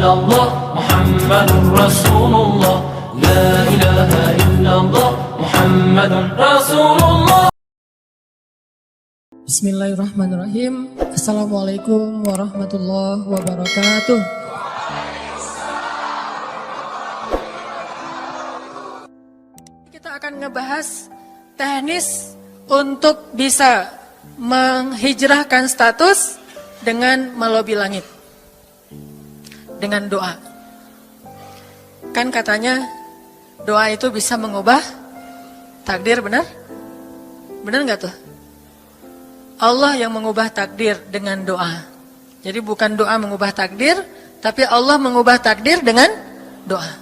illallah Muhammadur Rasulullah. La ilaha illallah Muhammadur Rasulullah. Bismillahirrahmanirrahim. Assalamualaikum warahmatullahi wabarakatuh. Kita akan ngebahas teknis untuk bisa menghijrahkan status dengan melobi langit. Dengan doa. Kan katanya doa itu bisa mengubah takdir, benar? Benar nggak tuh? Allah yang mengubah takdir dengan doa. Jadi bukan doa mengubah takdir, tapi Allah mengubah takdir dengan doa.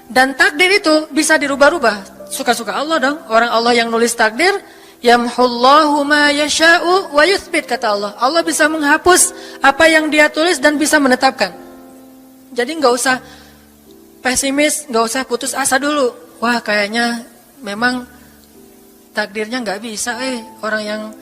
Dan takdir itu bisa dirubah-rubah. Suka-suka Allah dong. Orang Allah yang nulis takdir, yamhullahu ma yasha'u wa yuthbit, kata Allah. Allah bisa menghapus apa yang Dia tulis dan bisa menetapkan. Jadi nggak usah pesimis, nggak usah putus asa dulu. Wah, kayaknya memang takdirnya nggak bisa, orang yang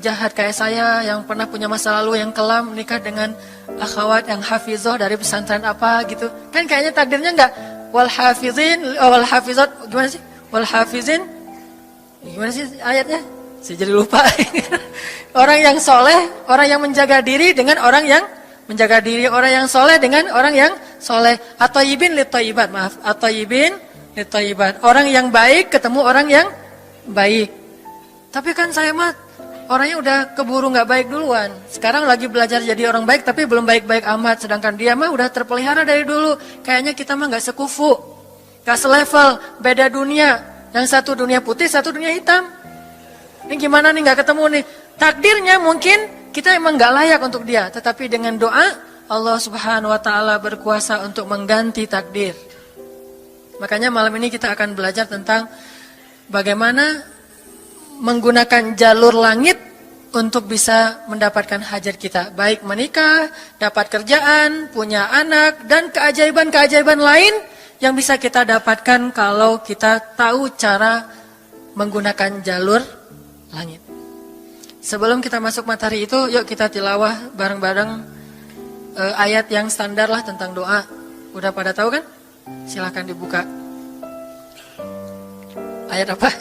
jahat kayak saya, yang pernah punya masa lalu yang kelam, nikah dengan akhwat yang hafizoh dari pesantren apa gitu. Kan kayaknya takdirnya nggak. Wal hafizin, wal hafizat, gimana sih? Wal hafizin, gimana sih ayatnya? Saya jadi lupa. Orang yang soleh, orang yang menjaga diri dengan orang yang menjaga diri, orang yang soleh dengan orang yang soleh. At-thayyibin lit-thayyibat, maaf. At-thayyibin lit-thayyibat. Orang yang baik ketemu orang yang baik. Tapi kan saya mah orangnya udah keburu nggak baik duluan. Sekarang lagi belajar jadi orang baik tapi belum baik-baik amat. Sedangkan dia mah udah terpelihara dari dulu. Kayaknya kita mah nggak sekufu, nggak selevel, beda dunia. Yang satu dunia putih, satu dunia hitam. Ini gimana nih nggak ketemu nih? Takdirnya mungkin kita emang nggak layak untuk dia. Tetapi dengan doa Allah Subhanahu Wa Taala berkuasa untuk mengganti takdir. Makanya malam ini kita akan belajar tentang bagaimana menggunakan jalur langit untuk bisa mendapatkan hajat kita. Baik menikah, dapat kerjaan, punya anak, dan keajaiban-keajaiban lain yang bisa kita dapatkan kalau kita tahu cara menggunakan jalur langit. Sebelum kita masuk materi itu, yuk kita tilawah bareng-bareng ayat yang standar lah tentang doa. Udah pada tahu kan? Silahkan dibuka. Ayat apa?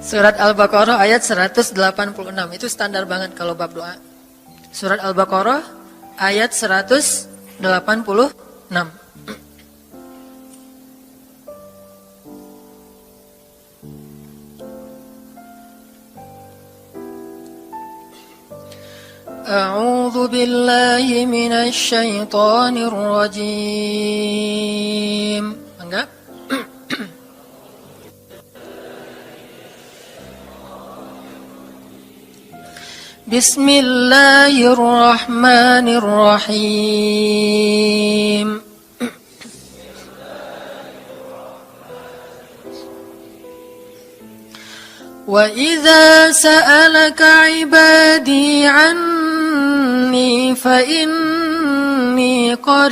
Surat Al-Baqarah ayat 186. Itu standar banget kalau bab doa. Surat Al-Baqarah ayat 186. A'udzu billahi minasy syaithanir rajim. Enggak? Bismillahirrahmanirrahim. Wa idza sa'alaka 'ibadi 'anni fa inni qarib.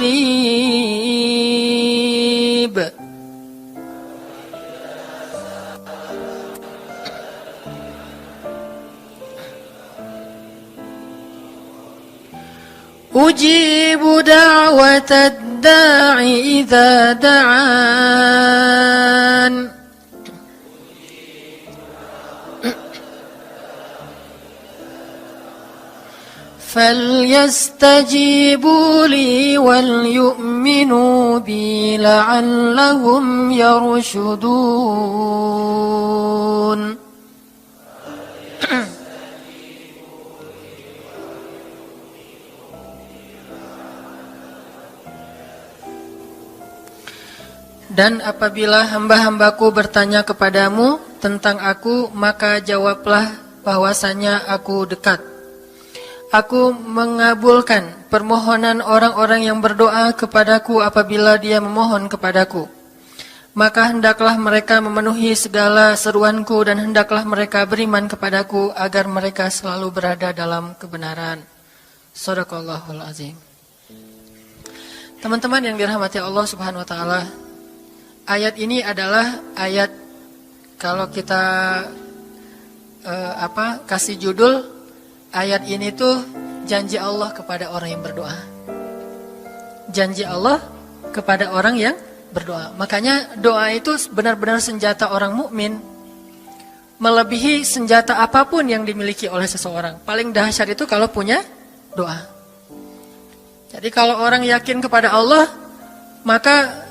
Ujibu da'watad da'i idza da'an. فَلْيَسْتَجِيبُوا لِي وَلْيُؤْمِنُوا بِي لَعَلَّهُمْ يَرْشُدُونَ. Dan apabila hamba-hambaku bertanya kepadamu tentang aku, maka jawablah bahwasanya aku dekat. Aku mengabulkan permohonan orang-orang yang berdoa kepadaku apabila dia memohon kepadaku. Maka hendaklah mereka memenuhi segala seruanku dan hendaklah mereka beriman kepadaku agar mereka selalu berada dalam kebenaran. Shadaqallahul azim. Teman-teman yang dirahmati Allah Subhanahu wa taala, ayat ini adalah ayat kalau kita kasih judul ayat ini tuh janji Allah kepada orang yang berdoa. janji Allah kepada orang yang berdoa. Makanya doa itu benar-benar senjata orang mukmin, melebihi senjata apapun yang dimiliki oleh seseorang. Paling dahsyat itu kalau punya doa. Jadi kalau orang yakin kepada Allah, maka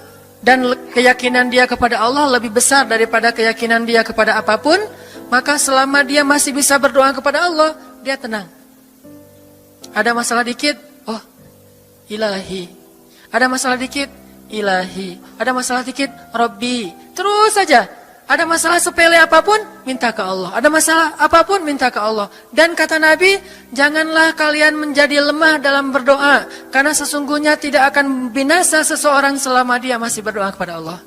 dan keyakinan dia kepada Allah lebih besar daripada keyakinan dia kepada apapun, maka selama dia masih bisa berdoa kepada Allah, dia tenang. Ada masalah dikit, oh ilahi. Ada masalah dikit, ilahi. Ada masalah dikit, Rabbi. Terus saja. Ada masalah sepele apapun, minta ke Allah. Ada masalah apapun, minta ke Allah. Dan kata Nabi, janganlah kalian menjadi lemah dalam berdoa, karena sesungguhnya tidak akan binasa seseorang selama dia masih berdoa kepada Allah.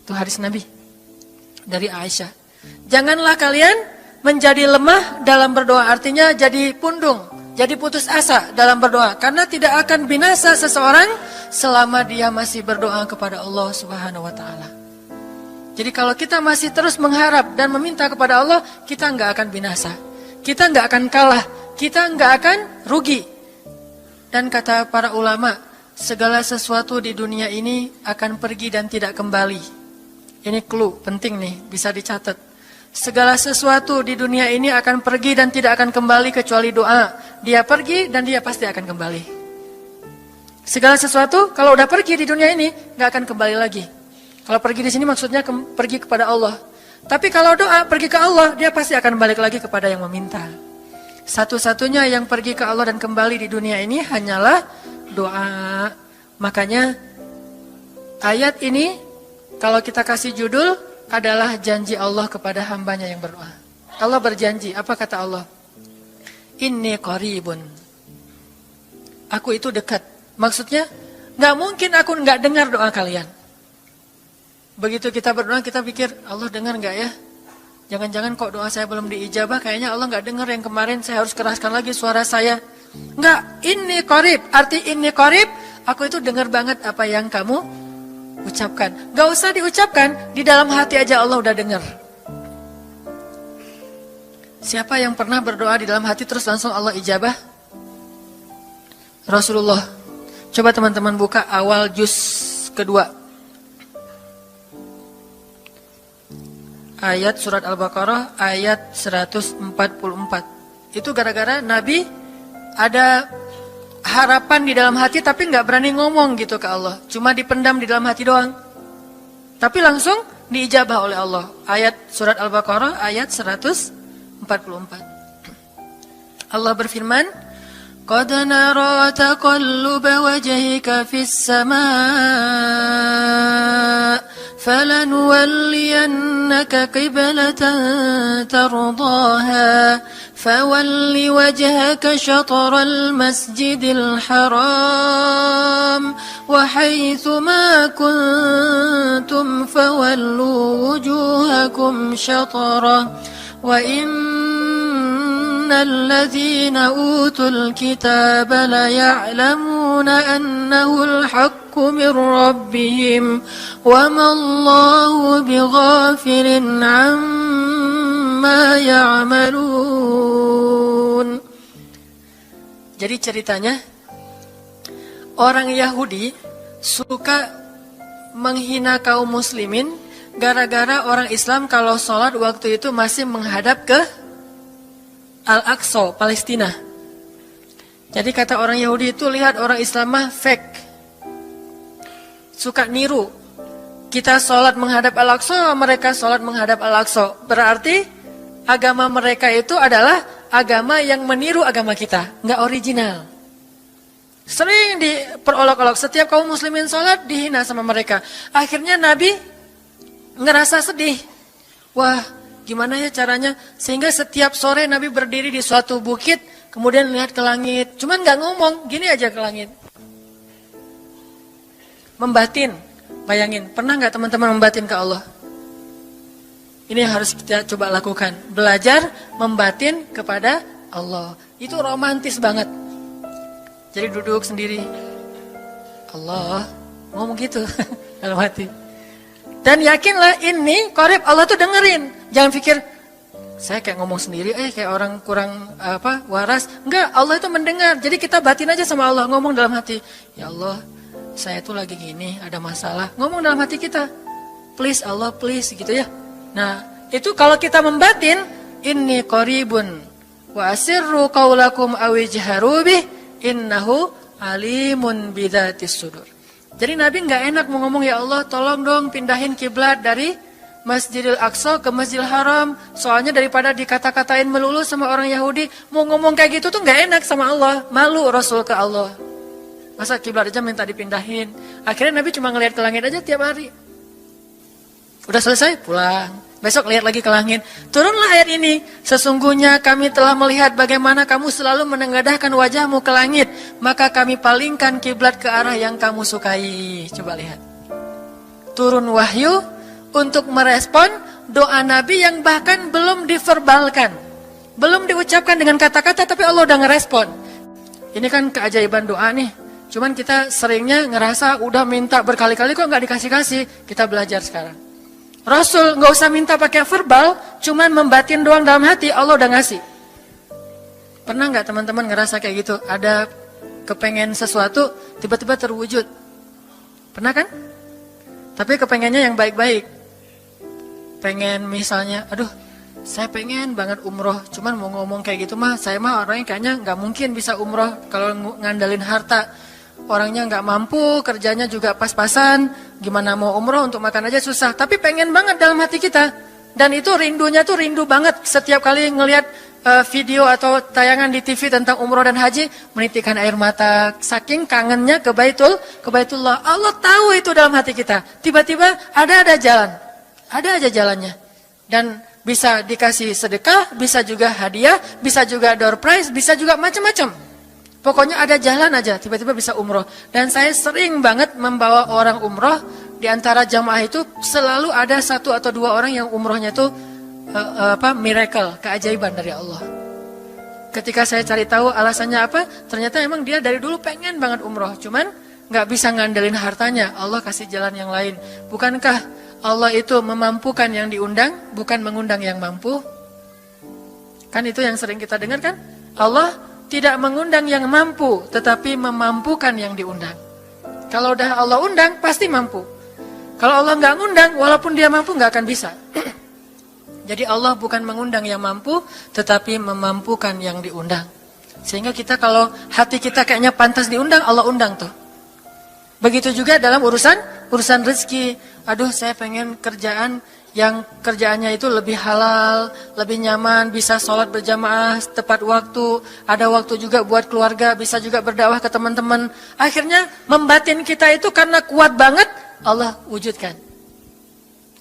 Itu hadis Nabi dari Aisyah. Janganlah kalian menjadi lemah dalam berdoa, artinya jadi pundung, jadi putus asa dalam berdoa, karena tidak akan binasa seseorang selama dia masih berdoa kepada Allah Subhanahu wa taala. Jadi kalau kita masih terus mengharap dan meminta kepada Allah, kita nggak akan binasa, kita nggak akan kalah, kita nggak akan rugi. Dan kata para ulama, segala sesuatu di dunia ini akan pergi dan tidak kembali. Ini clue penting nih, bisa dicatat. Segala sesuatu di dunia ini akan pergi dan tidak akan kembali kecuali doa. Dia pergi dan dia pasti akan kembali. Segala sesuatu kalau udah pergi di dunia ini nggak akan kembali lagi. Kalau pergi di sini maksudnya pergi kepada Allah. Tapi kalau doa pergi ke Allah, dia pasti akan balik lagi kepada yang meminta. Satu-satunya yang pergi ke Allah dan kembali di dunia ini hanyalah doa. Makanya ayat ini kalau kita kasih judul adalah janji Allah kepada hambanya yang berdoa. Allah berjanji, apa kata Allah? Inni qaribun. Aku itu dekat. Maksudnya gak mungkin aku gak dengar doa kalian. Begitu kita berdoa, kita pikir, Allah dengar nggak ya? Jangan-jangan kok doa saya belum diijabah, kayaknya Allah nggak dengar yang kemarin, saya harus keraskan lagi suara saya. Nggak, ini qarib, arti ini qarib, aku itu dengar banget apa yang kamu ucapkan. Nggak usah diucapkan, di dalam hati aja Allah udah dengar. Siapa yang pernah berdoa di dalam hati terus langsung Allah ijabah? Rasulullah. Coba teman-teman buka awal juz kedua. Ayat surat Al-Baqarah ayat 144. Itu gara-gara Nabi ada harapan di dalam hati tapi nggak berani ngomong gitu ke Allah. Cuma dipendam di dalam hati doang. Tapi langsung diijabah oleh Allah. Ayat surat Al-Baqarah ayat 144. Allah berfirman, "Qad nara taqalluba wajhika fis samaa." فَلَنُوَلِّيَنَّكَ قِبْلَةً تَرْضَاهَا فَوَلِّ وَجْهَكَ شَطْرَ الْمَسْجِدِ الْحَرَامِ وَحَيْثُ مَا كُنْتُمْ فَوَلُّوا وُجُوهَكُمْ شَطْرَهُ وَإِنَّ الَّذِينَ أُوتُوا الْكِتَابَ لَيَعْلَمُونَ أَنَّهُ الْحَقُّ مِنْ رَبِّهِمْ وَمَا اللَّهُ بِغَافِلٍ عَمَّا يَعْمَلُونَ. Jadi ceritanya, orang Yahudi suka menghina kaum muslimin gara-gara orang Islam kalau sholat waktu itu masih menghadap ke Al-Aqsa, Palestina. Jadi kata orang Yahudi itu, lihat orang Islam mah fake, suka niru. Kita sholat menghadap Al-Aqsa, mereka sholat menghadap Al-Aqsa. Berarti agama mereka itu adalah agama yang meniru agama kita, nggak original. Sering diperolok-olok, setiap kaum muslimin sholat dihina sama mereka. Akhirnya Nabi ngerasa sedih. Wah, gimana ya caranya? Sehingga setiap sore Nabi berdiri di suatu bukit, kemudian lihat ke langit. Cuman nggak ngomong, gini aja ke langit. Membatin, bayangin. Pernah nggak teman-teman membatin ke Allah? Ini yang harus kita coba lakukan. Belajar membatin kepada Allah. Itu romantis banget. Jadi duduk sendiri. Allah, ngomong gitu dalam hati. Dan yakinlah ini qarib, Allah tuh dengerin. Jangan pikir Saya kayak ngomong sendiri, kayak orang kurang waras. Enggak, Allah itu mendengar. Jadi kita batin aja sama Allah, ngomong dalam hati, ya Allah, saya tuh lagi gini, ada masalah. Ngomong dalam hati kita, please Allah, please gitu ya. Nah, itu kalau kita membatin, inni qaribun wa asirru qaulakum aw ijharu bih innahu alimun bidzatis sudur. Jadi Nabi nggak enak mau ngomong, ya Allah, tolong dong pindahin kiblat dari Masjidil Aqsa ke Masjidil Haram. Soalnya daripada dikata-katain melulu sama orang Yahudi, mau ngomong kayak gitu tuh nggak enak sama Allah. Malu Rasul ke Allah. Masa kiblat aja minta dipindahin. Akhirnya Nabi cuma ngelihat ke langit aja tiap hari. Udah selesai, pulang. Besok lihat lagi ke langit. Turunlah ayat ini. Sesungguhnya kami telah melihat bagaimana kamu selalu menengadahkan wajahmu ke langit. Maka kami palingkan kiblat ke arah yang kamu sukai. Coba lihat. Turun wahyu untuk merespon doa Nabi yang bahkan belum diverbalkan. Belum diucapkan dengan kata-kata, tapi Allah udah ngerespon. Ini kan keajaiban doa nih. Cuman kita seringnya ngerasa udah minta berkali-kali kok nggak dikasih-kasih. Kita belajar sekarang. Rasul nggak usah minta pakai verbal, cuman membatin doang dalam hati, Allah udah ngasih. Pernah nggak teman-teman ngerasa kayak gitu? Ada kepengen sesuatu, tiba-tiba terwujud. Pernah kan? Tapi kepengennya yang baik-baik. Pengen misalnya, aduh, saya pengen banget umroh, cuman mau ngomong kayak gitu mah, saya mah orangnya kayaknya nggak mungkin bisa umroh kalau ngandalin harta. Orangnya nggak mampu, kerjanya juga pas-pasan, gimana mau umroh, untuk makan aja susah. Tapi pengen banget dalam hati kita. Dan itu rindunya tuh rindu banget. Setiap kali ngelihat video atau tayangan di TV tentang umroh dan haji, menitikkan air mata, saking kangennya ke Baitullah. Allah tahu itu dalam hati kita. Tiba-tiba ada jalan. Ada aja jalannya. Dan bisa dikasih sedekah, bisa juga hadiah, bisa juga door prize, bisa juga macam-macam. Pokoknya ada jalan aja, tiba-tiba bisa umroh. Dan saya sering banget membawa orang umroh. Di antara jamaah itu selalu ada 1 atau 2 orang yang umrohnya itu miracle, keajaiban dari Allah. Ketika saya cari tahu alasannya apa, ternyata emang dia dari dulu pengen banget umroh. Cuman gak bisa ngandelin hartanya, Allah kasih jalan yang lain. Bukankah Allah itu memampukan yang diundang, bukan mengundang yang mampu? Kan itu yang sering kita dengar kan? Allah tidak mengundang yang mampu, tetapi memampukan yang diundang. Kalau udah Allah undang, pasti mampu. Kalau Allah nggak ngundang, walaupun dia mampu nggak akan bisa. Jadi Allah bukan mengundang yang mampu, tetapi memampukan yang diundang. Sehingga kita kalau hati kita kayaknya pantas diundang, Allah undang tuh. Begitu juga dalam urusan rezeki. Aduh, saya pengen kerjaan yang kerjaannya itu lebih halal, lebih nyaman, bisa sholat berjamaah tepat waktu, ada waktu juga buat keluarga, bisa juga berdakwah ke teman-teman. Akhirnya membatin kita itu karena kuat banget, Allah wujudkan.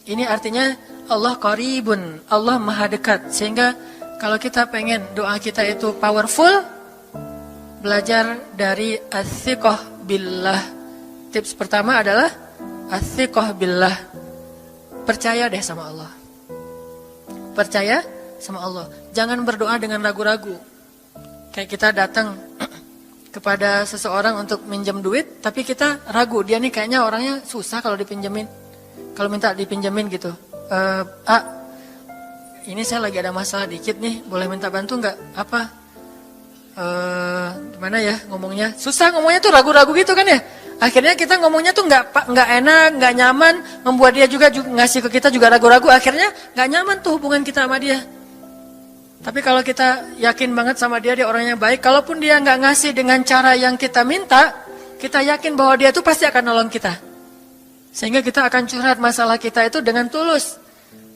Ini artinya Allah qaribun, Allah maha dekat. Sehingga kalau kita pengen doa kita itu powerful, belajar dari as-siqah billah. Tips pertama adalah as-siqah billah. Percaya deh sama Allah. Percaya sama Allah. Jangan berdoa dengan ragu-ragu. Kayak kita datang kepada seseorang untuk minjem duit, tapi kita ragu, dia nih kayaknya orangnya susah kalau dipinjemin. Kalau minta dipinjemin gitu. Ini saya lagi ada masalah dikit nih, boleh minta bantu nggak? Apa? Gimana ya ngomongnya? Susah ngomongnya tuh ragu-ragu gitu kan ya. Akhirnya kita ngomongnya tuh nggak enak, nggak nyaman, membuat dia juga ngasih ke kita juga ragu-ragu. Akhirnya nggak nyaman tuh hubungan kita sama dia. Tapi kalau kita yakin banget sama dia orangnya baik, kalaupun dia nggak ngasih dengan cara yang kita minta, kita yakin bahwa dia tuh pasti akan nolong kita. Sehingga kita akan curhat masalah kita itu dengan tulus.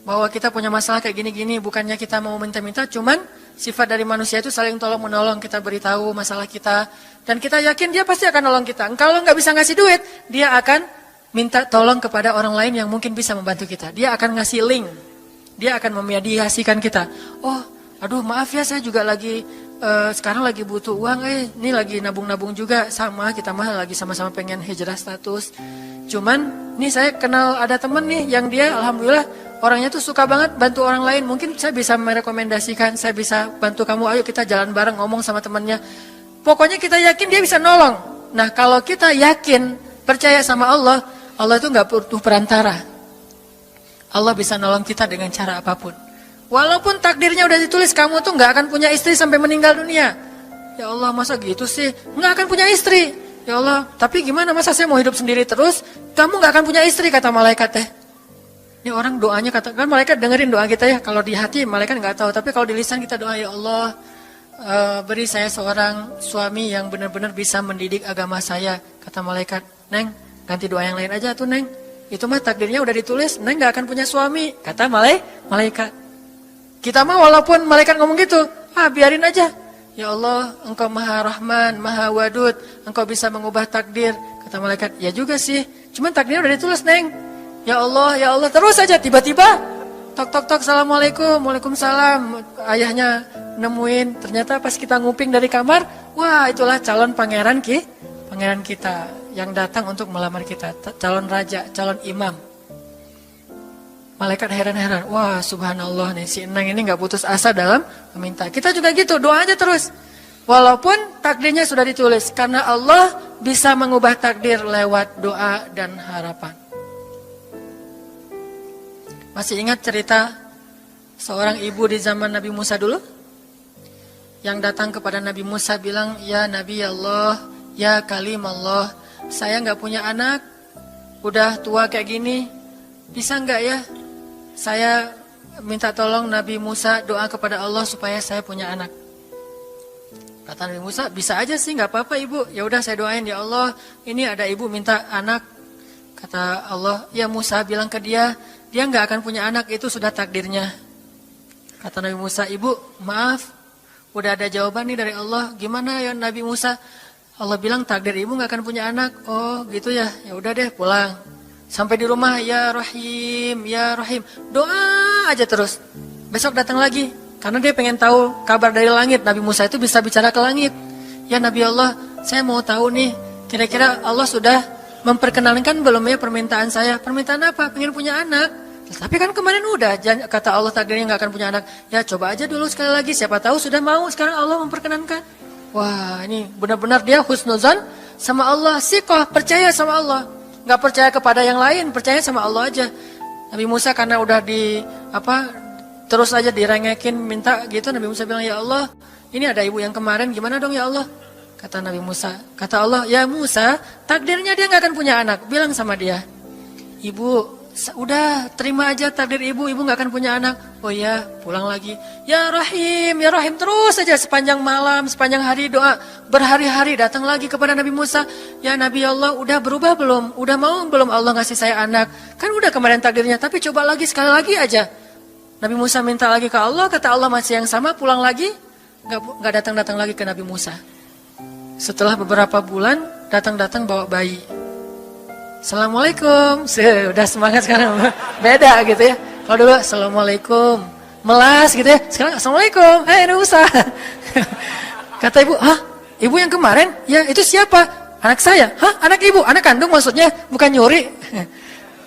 Bahwa kita punya masalah kayak gini-gini, bukannya kita mau minta-minta, cuman sifat dari manusia itu saling tolong-menolong, kita beritahu masalah kita. Dan kita yakin dia pasti akan nolong kita. Kalau nggak bisa ngasih duit, dia akan minta tolong kepada orang lain yang mungkin bisa membantu kita. Dia akan ngasih link. Dia akan memediasikan kita. Oh, aduh maaf ya saya juga lagi sekarang lagi butuh uang. Ini lagi nabung-nabung juga. Sama, kita mah lagi sama-sama pengen hijrah status. Cuman, nih saya kenal ada temen nih yang dia alhamdulillah orangnya tuh suka banget bantu orang lain. Mungkin saya bisa merekomendasikan, saya bisa bantu kamu, ayo kita jalan bareng ngomong sama temennya. Pokoknya kita yakin dia bisa nolong. Nah kalau kita yakin, percaya sama Allah, Allah itu gak butuh perantara. Allah bisa nolong kita dengan cara apapun. Walaupun takdirnya udah ditulis kamu tuh nggak akan punya istri sampai meninggal dunia. Ya Allah, masa gitu sih? Nggak akan punya istri. Ya Allah, tapi gimana, masa saya mau hidup sendiri terus? Kamu nggak akan punya istri, kata malaikat teh. Ini orang doanya, kata kan malaikat dengerin doa kita ya. Kalau di hati malaikat nggak tahu, tapi kalau di lisan kita doa, ya Allah, beri saya seorang suami yang benar-benar bisa mendidik agama saya. Kata malaikat, Neng, ganti doa yang lain aja tuh Neng. Itu mah takdirnya udah ditulis, Neng nggak akan punya suami. Kata malaikat. Kita mah walaupun malaikat ngomong gitu, biarin aja. Ya Allah, Engkau Maha Rahman, Maha Wadud, Engkau bisa mengubah takdir. Kata malaikat, ya juga sih, cuman takdirnya udah ditulis, Neng. Ya Allah, terus aja tiba-tiba tok, Assalamualaikum, Waalaikumsalam. Ayahnya nemuin, ternyata pas kita nguping dari kamar, wah itulah calon pangeran kita yang datang untuk melamar kita, calon raja, calon imam. Malaikat heran-heran, wah subhanallah nih, si Enang ini gak putus asa dalam meminta. Kita juga gitu, doa aja terus. Walaupun takdirnya sudah ditulis, karena Allah bisa mengubah takdir lewat doa dan harapan. Masih ingat cerita seorang ibu di zaman Nabi Musa dulu? Yang datang kepada Nabi Musa bilang, ya Nabi Allah, ya Kalim Allah, saya gak punya anak, udah tua kayak gini, bisa gak ya? Saya minta tolong Nabi Musa doa kepada Allah supaya saya punya anak. Kata Nabi Musa, bisa aja sih, nggak apa-apa ibu. Ya udah saya doain, ya Allah, ini ada ibu minta anak. Kata Allah, ya Musa bilang ke dia nggak akan punya anak, itu sudah takdirnya. Kata Nabi Musa, ibu maaf, udah ada jawaban nih dari Allah. Gimana ya Nabi Musa? Allah bilang takdir ibu nggak akan punya anak. Oh gitu ya, ya udah deh pulang. Sampai di rumah, ya Rahim, ya Rahim. Doa aja terus. Besok datang lagi. Karena dia pengen tahu kabar dari langit. Nabi Musa itu bisa bicara ke langit. Ya Nabi Allah, saya mau tahu nih. Kira-kira Allah sudah memperkenalkan belum ya permintaan saya? Permintaan apa? Pengen punya anak. Tapi kan kemarin udah. Kata Allah takdirnya gak akan punya anak. Ya coba aja dulu sekali lagi. Siapa tahu sudah mau. Sekarang Allah memperkenankan. Wah ini benar-benar dia husnuzan sama Allah. Siqah, percaya sama Allah. Gak percaya kepada yang lain, percaya sama Allah aja. Nabi Musa karena udah terus aja direngekin minta gitu, Nabi Musa bilang, ya Allah, ini ada ibu yang kemarin, gimana dong ya Allah? Kata Nabi Musa, kata Allah, ya Musa, takdirnya dia gak akan punya anak. Bilang sama dia, ibu, udah terima aja takdir ibu gak akan punya anak. Oh ya, pulang lagi. Ya Rahim, terus aja sepanjang malam, sepanjang hari doa. Berhari-hari datang lagi kepada Nabi Musa. Ya Nabi Allah, udah berubah belum? Udah mau belum Allah ngasih saya anak? Kan udah kemarin takdirnya, tapi coba lagi, sekali lagi aja. Nabi Musa minta lagi ke Allah, kata Allah masih yang sama, pulang lagi. Gak datang-datang lagi ke Nabi Musa. Setelah beberapa bulan, datang-datang bawa bayi. Assalamualaikum, udah semangat sekarang, beda gitu ya. Kalau dulu Assalamualaikum, melas gitu ya. Sekarang Assalamualaikum, Nabi Musa. Kata ibu, ibu yang kemarin? Ya itu siapa? Anak saya. Anak ibu? Anak kandung maksudnya, bukan nyuri.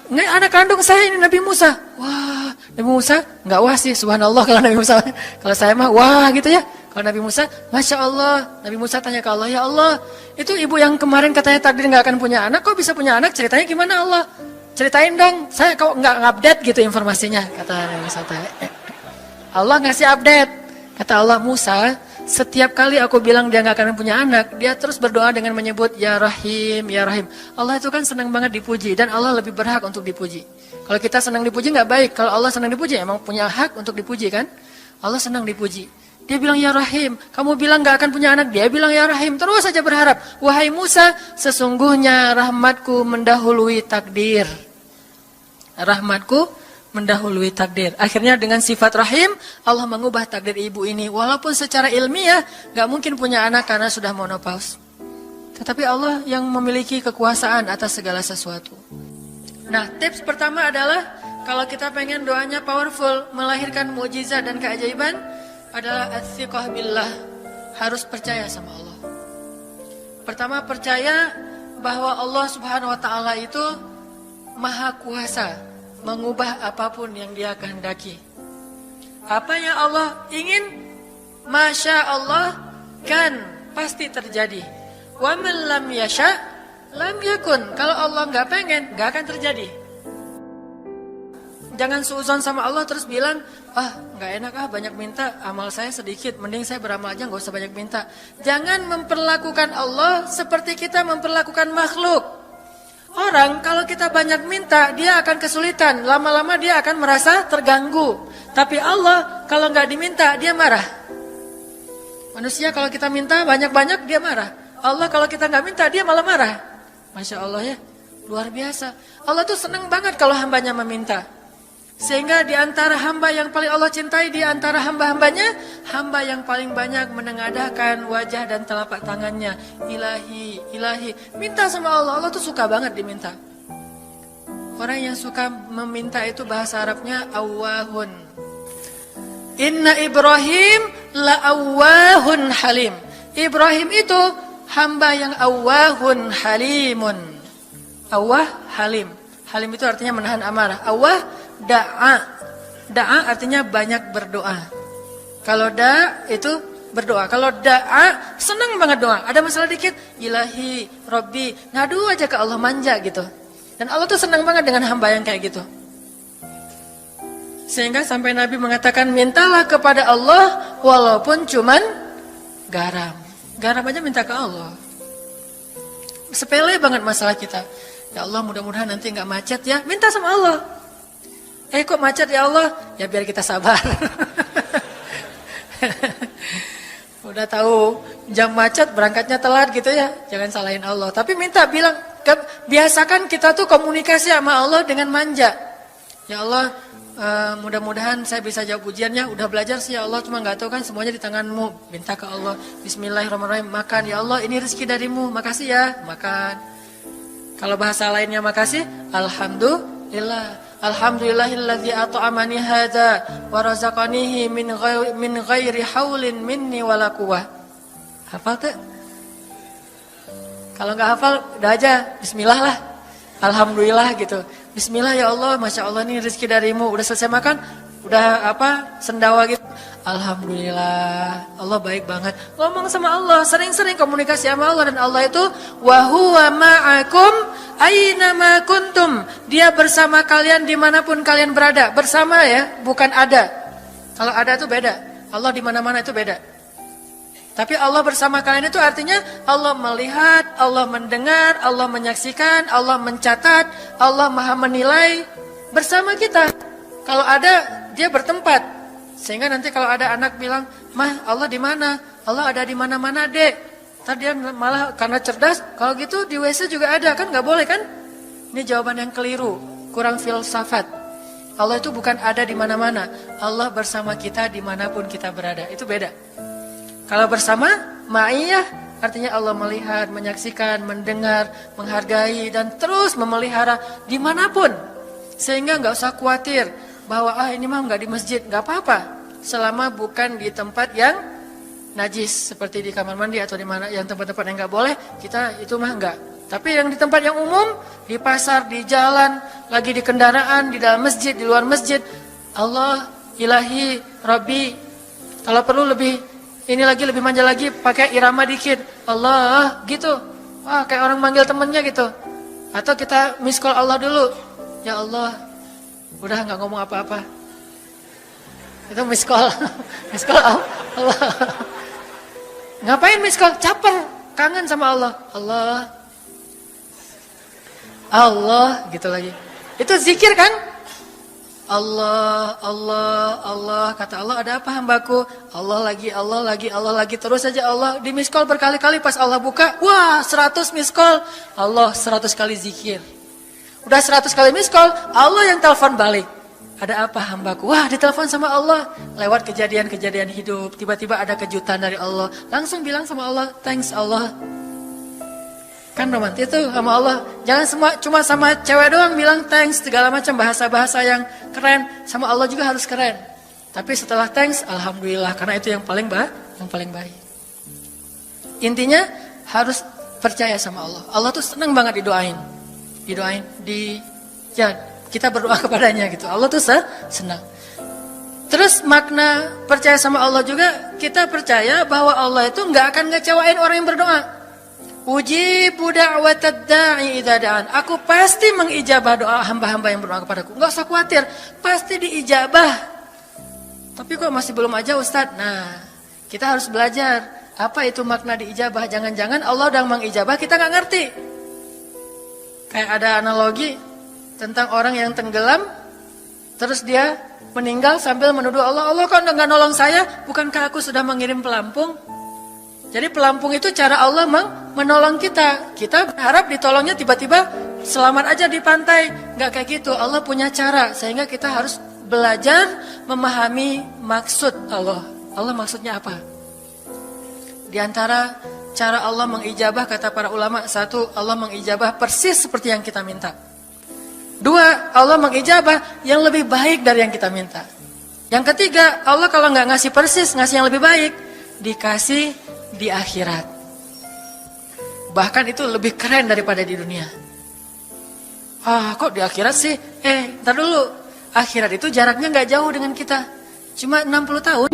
Nggak, anak kandung saya ini Nabi Musa. Wah, Nabi Musa nggak wah sih, subhanallah kalau Nabi Musa. Kalau saya mah wah gitu ya. Kalau Nabi Musa, Masya Allah. Nabi Musa tanya ke Allah, ya Allah, itu ibu yang kemarin katanya takdir nggak akan punya anak, kok bisa punya anak? Ceritanya gimana Allah? Ceritain dong, saya kok nggak update gitu informasinya, kata Nabi Musa. Allah ngasih update. Kata Allah, Musa, setiap kali aku bilang dia nggak akan punya anak, dia terus berdoa dengan menyebut Ya Rahim, Ya Rahim. Allah itu kan senang banget dipuji, dan Allah lebih berhak untuk dipuji. Kalau kita senang dipuji nggak baik, kalau Allah senang dipuji, emang punya hak untuk dipuji kan? Allah senang dipuji. Dia bilang Ya Rahim, kamu bilang gak akan punya anak, dia bilang Ya Rahim, terus saja berharap. Wahai Musa, sesungguhnya rahmatku mendahului takdir. Rahmatku mendahului takdir. Akhirnya dengan sifat Rahim, Allah mengubah takdir ibu ini. Walaupun secara ilmiah gak mungkin punya anak karena sudah menopause. Tetapi Allah yang memiliki kekuasaan atas segala sesuatu. Nah, tips pertama adalah kalau kita pengen doanya powerful, melahirkan mukjizat dan keajaiban, adalah at-thiqah billah, harus percaya sama Allah. Pertama, percaya bahwa Allah Subhanahu wa taala itu maha kuasa mengubah apapun yang Dia kehendaki. Apa yang Allah ingin, masya Allah kan pasti terjadi. Wa man lam yasha lam yakun. Kalau Allah nggak pengen, nggak akan terjadi. Jangan suudzon sama Allah terus bilang, nggak enak banyak minta, amal saya sedikit, mending saya beramal aja nggak usah banyak minta. Jangan memperlakukan Allah seperti kita memperlakukan makhluk. Orang kalau kita banyak minta, dia akan kesulitan, lama-lama dia akan merasa terganggu. Tapi Allah kalau nggak diminta, dia marah. Manusia kalau kita minta banyak-banyak, dia marah. Allah kalau kita nggak minta, dia malah marah. Masya Allah ya, luar biasa. Allah tuh senang banget kalau hambanya meminta. Sehingga di antara hamba yang paling Allah cintai, di antara hamba-hambanya, hamba yang paling banyak menengadahkan wajah dan telapak tangannya. Ilahi, ilahi. Minta sama Allah, Allah tuh suka banget diminta. Orang yang suka meminta itu bahasa Arabnya awwahun. Inna Ibrahim la awwahun halim. Ibrahim itu hamba yang awwahun halimun. Awwah, halim. Halim itu artinya menahan amarah. Awwah, da'a. Da'a artinya banyak berdoa. Kalau da' itu berdoa. Kalau da'a senang banget doa. Ada masalah dikit, ilahi, Rabbi, ngadu aja ke Allah, manja gitu. Dan Allah tuh senang banget dengan hamba yang kayak gitu. Sehingga sampai Nabi mengatakan, mintalah kepada Allah walaupun cuman garam. Garam aja minta ke Allah. Sepele banget masalah kita. Ya Allah, mudah-mudahan nanti nggak macet ya. Minta sama Allah. Kok macet ya Allah? Ya biar kita sabar. Udah tahu jam macet berangkatnya telat gitu ya. Jangan salahin Allah. Tapi minta, bilang, biasakan kita tuh komunikasi sama Allah dengan manja. Ya Allah, mudah-mudahan saya bisa jawab ujiannya. Udah belajar sih ya Allah, cuma nggak tahu kan semuanya di tanganmu. Minta ke Allah. Bismillahirrahmanirrahim. Makan ya Allah, ini rezeki darimu. Makasih ya, makan. Kalau bahasa lainnya makasih, alhamdulillah. Alhamdulillahilladzi at'amani hadza wa razaqanihi min ghairi haulin minni wala quwwah. Hafal tuh? Kalau nggak hafal, udah aja bismillah lah. Alhamdulillah gitu. Bismillah ya Allah, Masya Allah ini rezeki darimu. Udah selesai makan, udah sendawa gitu. Alhamdulillah, Allah baik banget. Ngomong sama Allah, sering-sering komunikasi sama Allah. Dan Allah itu wa huwa ma'akum aina ma kuntum. Dia bersama kalian dimanapun kalian berada. Bersama ya, bukan ada. Kalau ada itu beda. Allah di mana-mana itu beda. Tapi Allah bersama kalian itu artinya Allah melihat, Allah mendengar, Allah menyaksikan, Allah mencatat, Allah maha menilai bersama kita. Kalau ada, dia bertempat. Sehingga nanti kalau ada anak bilang, "Mah, Allah di mana?" Allah ada di mana-mana, Dek. Tadi dia malah karena cerdas, kalau gitu di WC juga ada, kan nggak boleh kan? Ini jawaban yang keliru, kurang filsafat. Allah itu bukan ada di mana-mana. Allah bersama kita dimanapun kita berada. Itu beda. Kalau bersama, ma'iyah artinya Allah melihat, menyaksikan, mendengar, menghargai, dan terus memelihara dimanapun. Sehingga nggak usah khawatir bahwa ini mah nggak di masjid, nggak apa-apa. Selama bukan di tempat yang najis, seperti di kamar mandi atau di mana yang tempat-tempat yang nggak boleh, kita itu mah nggak. Tapi yang di tempat yang umum, di pasar, di jalan, lagi di kendaraan, di dalam masjid, di luar masjid, Allah, ilahi, Rabbi. Kalau perlu lebih manja lagi, pakai irama dikit. Allah, gitu. Wah, kayak orang manggil temennya gitu. Atau kita miss call Allah dulu. Ya Allah, udah nggak ngomong apa-apa. Itu miss call. Miss call Allah. Ngapain miss call? Caper, kangen sama Allah. Allah, gitu lagi. Itu zikir kan? Allah, Allah, Allah. Kata Allah, ada apa hambaku? Allah lagi. Terus saja Allah di miss call berkali-kali. Pas Allah buka, wah 100 miss call. Allah 100 kali zikir. Udah 100 kali miss call, Allah yang telepon balik. Ada apa hambaku? Wah, ditelepon sama Allah. Lewat kejadian-kejadian hidup, tiba-tiba ada kejutan dari Allah. Langsung bilang sama Allah, thanks Allah. Kan romantis itu sama Allah. Jangan cuma sama cewek doang bilang thanks, segala macam bahasa-bahasa yang keren. Sama Allah juga harus keren. Tapi setelah thanks, alhamdulillah, karena itu yang paling baik. Intinya harus percaya sama Allah. Allah tuh senang banget didoain. Kita berdoa kepadanya gitu. Allah tuh senang. Terus makna percaya sama Allah juga, kita percaya bahwa Allah itu nggak akan ngecewain orang yang berdoa. Ujibu da'watad da'i idza da'an. Aku pasti mengijabah doa hamba-hamba yang berdoa kepadaku. Enggak usah khawatir, pasti diijabah. Tapi kok masih belum aja Ustaz? Nah, kita harus belajar. Apa itu makna diijabah? Jangan-jangan Allah udah mengijabah, kita nggak ngerti. Kayak ada analogi tentang orang yang tenggelam, terus dia meninggal sambil menuduh Allah. Allah kok nggak nolong saya? Bukankah aku sudah mengirim pelampung? Jadi pelampung itu cara Allah menolong kita. Kita berharap ditolongnya tiba-tiba selamat aja di pantai. Nggak kayak gitu. Allah punya cara. Sehingga kita harus belajar memahami maksud Allah. Allah maksudnya apa? Di antara cara Allah mengijabah, kata para ulama, satu, Allah mengijabah persis seperti yang kita minta. Dua, Allah mengijabah yang lebih baik dari yang kita minta. Yang ketiga, Allah kalau nggak ngasih persis, ngasih yang lebih baik, dikasih di akhirat. Bahkan itu lebih keren daripada di dunia. Kok di akhirat sih? Ntar dulu. Akhirat itu jaraknya nggak jauh dengan kita. Cuma 60 tahun.